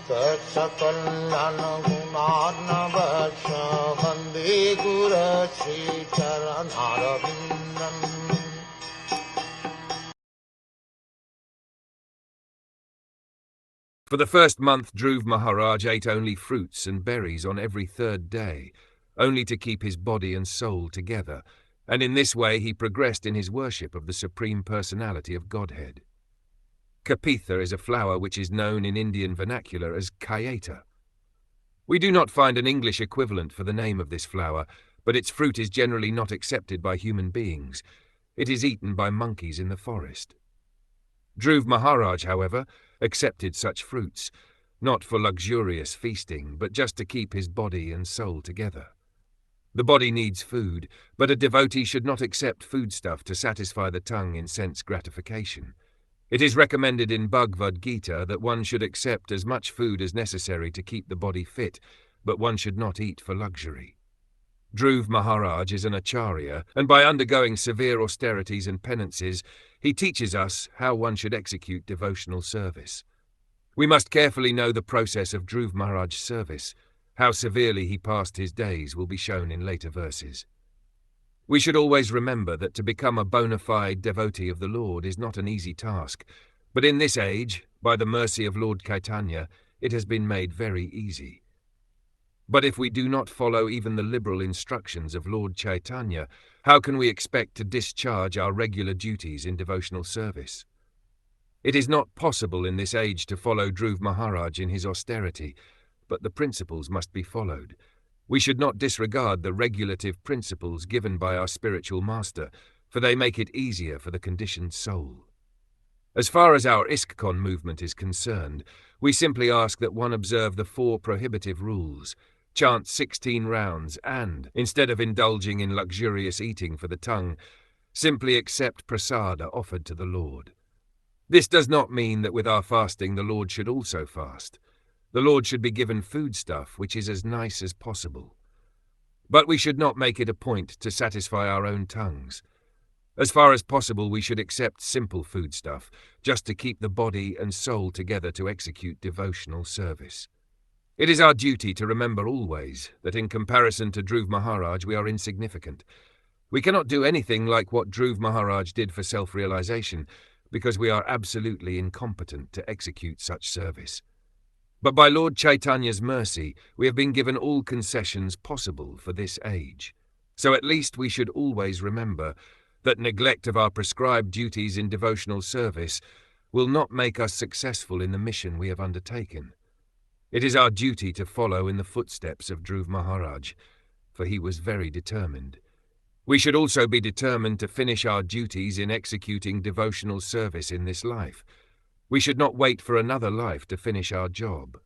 Saksakallan gunarnavasya Vande Guru Sri Charanarvindam. For the first month, Dhruva Maharaj ate only fruits and berries on every third day, only to keep his body and soul together, and in this way he progressed in his worship of the Supreme Personality of Godhead. Kapitha is a flower which is known in Indian vernacular as kayeta. We do not find an English equivalent for the name of this flower, but its fruit is generally not accepted by human beings. It is eaten by monkeys in the forest. Dhruva Maharaj, however, accepted such fruits, not for luxurious feasting, but just to keep his body and soul together. The body needs food, but a devotee should not accept foodstuff to satisfy the tongue in sense gratification. It is recommended in Bhagavad Gita that one should accept as much food as necessary to keep the body fit, but one should not eat for luxury. Dhruva Maharaj is an acharya, and by undergoing severe austerities and penances, he teaches us how one should execute devotional service. We must carefully know the process of Dhruva Maharaj's service. How severely he passed his days will be shown in later verses. We should always remember that to become a bona fide devotee of the Lord is not an easy task, but in this age, by the mercy of Lord Chaitanya, it has been made very easy. But if we do not follow even the liberal instructions of Lord Chaitanya, how can we expect to discharge our regular duties in devotional service? It is not possible in this age to follow Dhruva Maharaj in his austerity, but the principles must be followed. We should not disregard the regulative principles given by our spiritual master, for they make it easier for the conditioned soul. As far as our iskcon movement is concerned, we simply ask that one observe the 4 prohibitive rules, chant 16 rounds, and, instead of indulging in luxurious eating for the tongue, simply accept prasada offered to the Lord. This does not mean that with our fasting the Lord should also fast. The Lord should be given foodstuff which is as nice as possible. But we should not make it a point to satisfy our own tongues. As far as possible, we should accept simple foodstuff, just to keep the body and soul together to execute devotional service. It is our duty to remember always that in comparison to Dhruva Maharaj we are insignificant. We cannot do anything like what Dhruva Maharaj did for self-realization, because we are absolutely incompetent to execute such service. But by Lord Chaitanya's mercy, we have been given all concessions possible for this age. So at least we should always remember that neglect of our prescribed duties in devotional service will not make us successful in the mission we have undertaken. It is our duty to follow in the footsteps of Dhruva Maharaj, for he was very determined. We should also be determined to finish our duties in executing devotional service in this life. We should not wait for another life to finish our job.